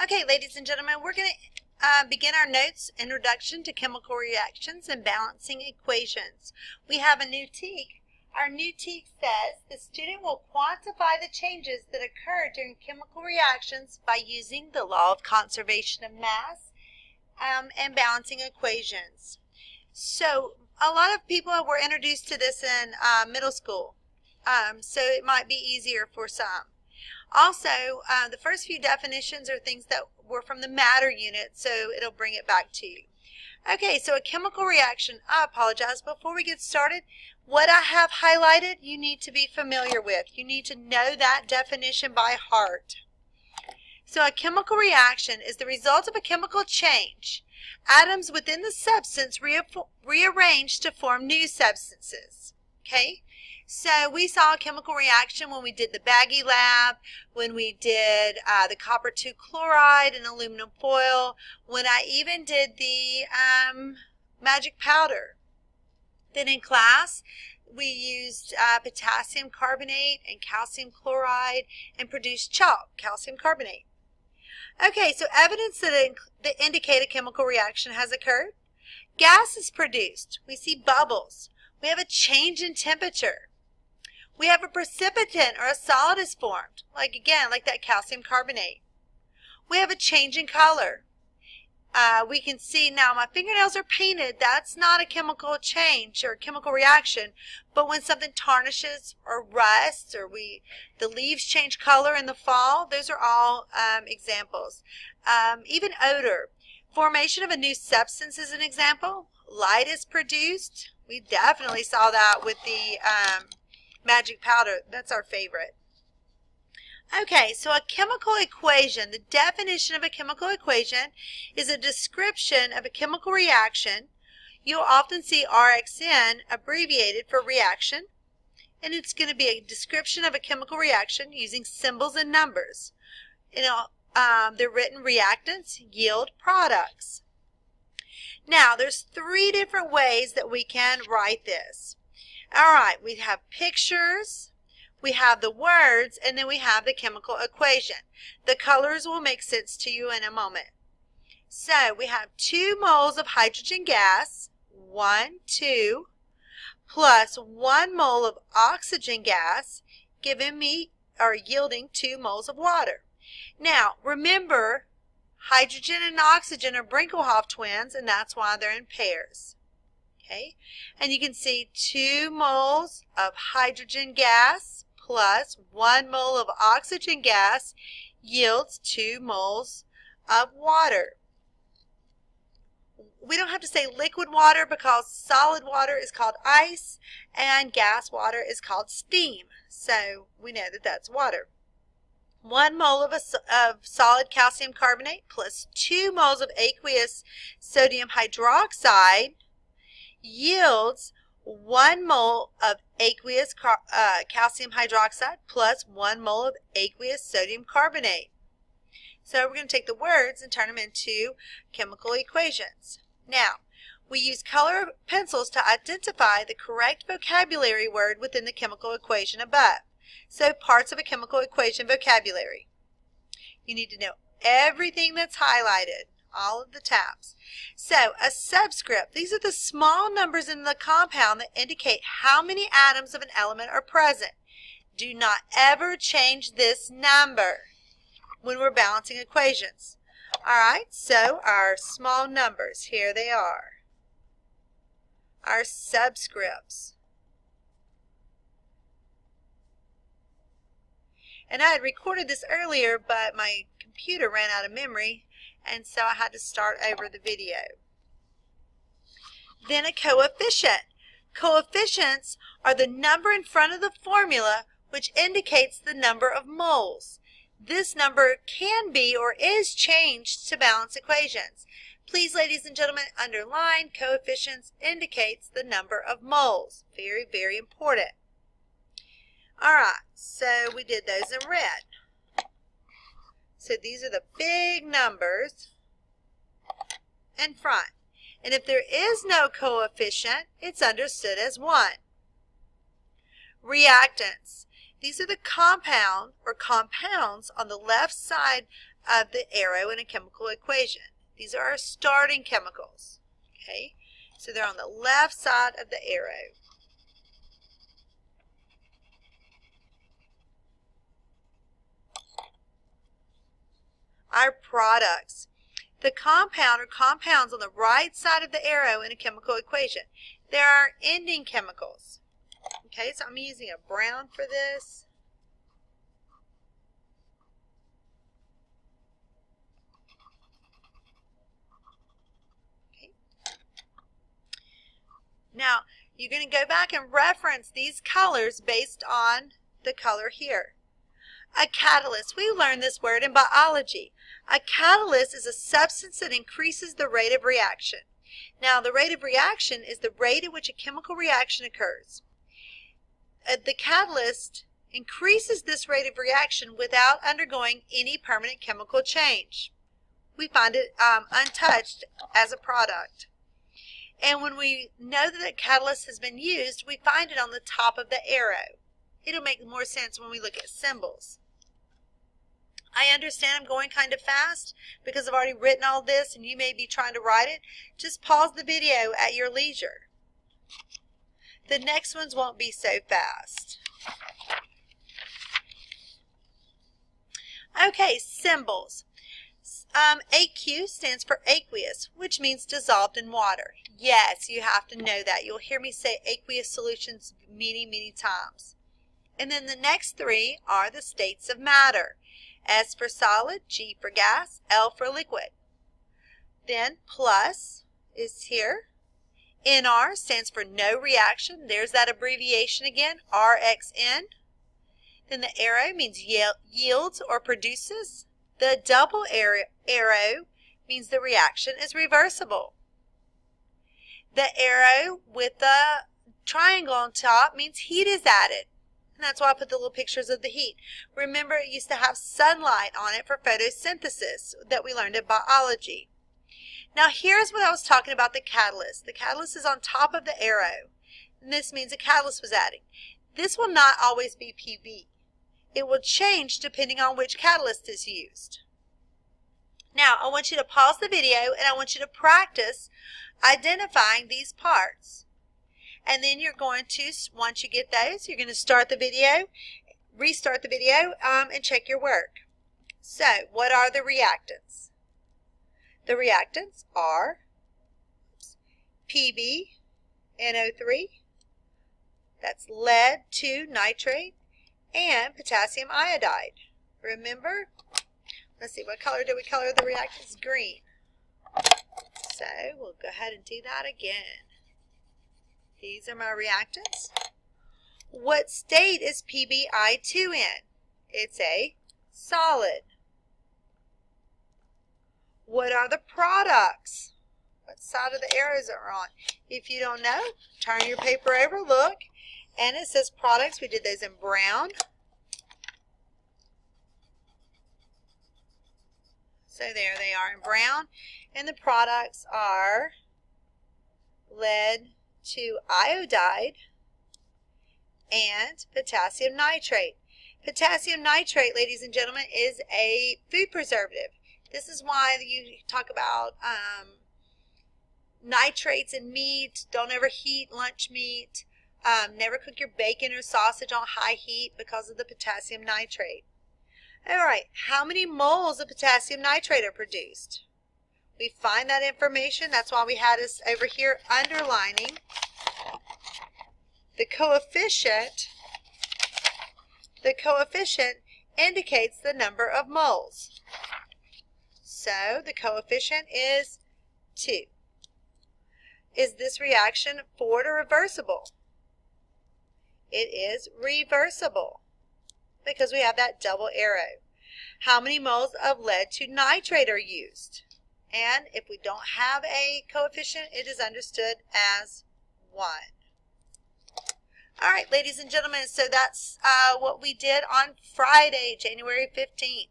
Okay, ladies and gentlemen, we're going to begin our notes, Introduction to Chemical Reactions and Balancing Equations. We have a new TEK. Our new TEK says the student will quantify the changes that occur during chemical reactions by using the law of conservation of mass and balancing equations. So a lot of people were introduced to this in middle school, so it might be easier for some. Also, the first few definitions are things that were from the matter unit, so it'll bring it back to you. Okay, so a chemical reaction, I apologize, before we get started, what I have highlighted you need to be familiar with. You need to know that definition by heart. So a chemical reaction is the result of a chemical change. Atoms within the substance rearrange to form new substances. Okay? So we saw a chemical reaction when we did the baggy lab, when we did the copper 2 chloride and aluminum foil, when I even did the magic powder. Then in class, we used potassium carbonate and calcium chloride and produced chalk, calcium carbonate. Okay, so evidence that indicate a chemical reaction has occurred. Gas is produced. We see bubbles. We have a change in temperature. We have a precipitant or a solid is formed, like that calcium carbonate. We have a change in color. We can see now my fingernails are painted. That's not a chemical change or a chemical reaction, but when something tarnishes or rusts or the leaves change color in the fall, those are all examples. Even odor. Formation of a new substance is an example. Light is produced. We definitely saw that with the magic powder. That's our favorite. Okay, so a chemical equation, the definition of a chemical equation is a description of a chemical reaction. You'll often see RxN abbreviated for reaction, and it's going to be a description of a chemical reaction using symbols and numbers. They're written reactants, yield, products. Now, there's 3 different ways that we can write this. All right, we have pictures, we have the words, and then we have the chemical equation. The colors will make sense to you in a moment. So we have 2 moles of hydrogen gas, 1, 2, plus 1 mole of oxygen gas, giving me or yielding 2 moles of water. Now, remember, hydrogen and oxygen are Brinkelhoff twins, and that's why they're in pairs. Okay, and you can see 2 moles of hydrogen gas plus 1 mole of oxygen gas yields 2 moles of water. We don't have to say liquid water because solid water is called ice and gas water is called steam. So we know that that's water. 1 mole of solid calcium carbonate plus 2 moles of aqueous sodium hydroxide yields 1 mole of aqueous calcium hydroxide plus 1 mole of aqueous sodium carbonate. So we're going to take the words and turn them into chemical equations. Now, we use color pencils to identify the correct vocabulary word within the chemical equation above. So parts of a chemical equation vocabulary. You need to know everything that's highlighted. All of the tabs. So a subscript, these are the small numbers in the compound that indicate how many atoms of an element are present. Do not ever change this number when we're balancing equations. Alright, so our small numbers, here they are. Our subscripts. And I had recorded this earlier, but my computer ran out of memory, and so I had to start over the video. Then a coefficient. Coefficients are the number in front of the formula which indicates the number of moles. This number can be or is changed to balance equations. Please, ladies and gentlemen, underline coefficients indicates the number of moles. Very, very important. All right, so we did those in red. So these are the big numbers in front. And if there is no coefficient, it's understood as 1. Reactants. These are the compound or compounds on the left side of the arrow in a chemical equation. These are our starting chemicals. Okay, so they're on the left side of the arrow. Our products. The compound or compounds on the right side of the arrow in a chemical equation. There are ending chemicals. Okay, so I'm using a brown for this. Okay. Now, you're going to go back and reference these colors based on the color here. A catalyst. We learned this word in biology. A catalyst is a substance that increases the rate of reaction. Now, the rate of reaction is the rate at which a chemical reaction occurs. The catalyst increases this rate of reaction without undergoing any permanent chemical change. We find it untouched as a product. And when we know that a catalyst has been used, we find it on the top of the arrow. It'll make more sense when we look at symbols. I understand I'm going kind of fast because I've already written all this and you may be trying to write it. Just pause the video at your leisure. The next ones won't be so fast. Okay, symbols. AQ stands for aqueous, which means dissolved in water. Yes, you have to know that. You'll hear me say aqueous solutions many, many times. And then the next three are the states of matter. S for solid, G for gas, L for liquid. Then plus is here. NR stands for no reaction. There's that abbreviation again, RXN. Then the arrow means yields or produces. The double arrow means the reaction is reversible. The arrow with the triangle on top means heat is added. And that's why I put the little pictures of the heat. Remember, it used to have sunlight on it for photosynthesis that we learned in biology. Now, here's what I was talking about the catalyst. The catalyst is on top of the arrow. And this means a catalyst was added. This will not always be PB. It will change depending on which catalyst is used. Now, I want you to pause the video and I want you to practice identifying these parts. And then you're going to, once you get those, you're going to start the video, restart the video, and check your work. So, what are the reactants? The reactants are PbNO3, that's lead 2 nitrate, and potassium iodide. Remember? Let's see, what color did we color the reactants? Green. So, we'll go ahead and do that again. These are my reactants. What state is PbI2 in? It's a solid. What are the products? What side of the arrows are on? If you don't know, turn your paper over, look, and it says products. We did those in brown. So there they are in brown. And the products are lead 2 iodide and potassium nitrate. Potassium nitrate, ladies and gentlemen, is a food preservative. This is why you talk about nitrates in meat. Don't ever heat lunch meat. Never cook your bacon or sausage on high heat because of the potassium nitrate. All right, how many moles of potassium nitrate are produced? We find that information. That's why we had us over here underlining the coefficient. The coefficient indicates the number of moles. So the coefficient is 2. Is this reaction forward or reversible? It is reversible because we have that double arrow. How many moles of lead 2 nitrate are used? And if we don't have a coefficient, it is understood as 1. All right, ladies and gentlemen, so that's what we did on Friday, January 15th.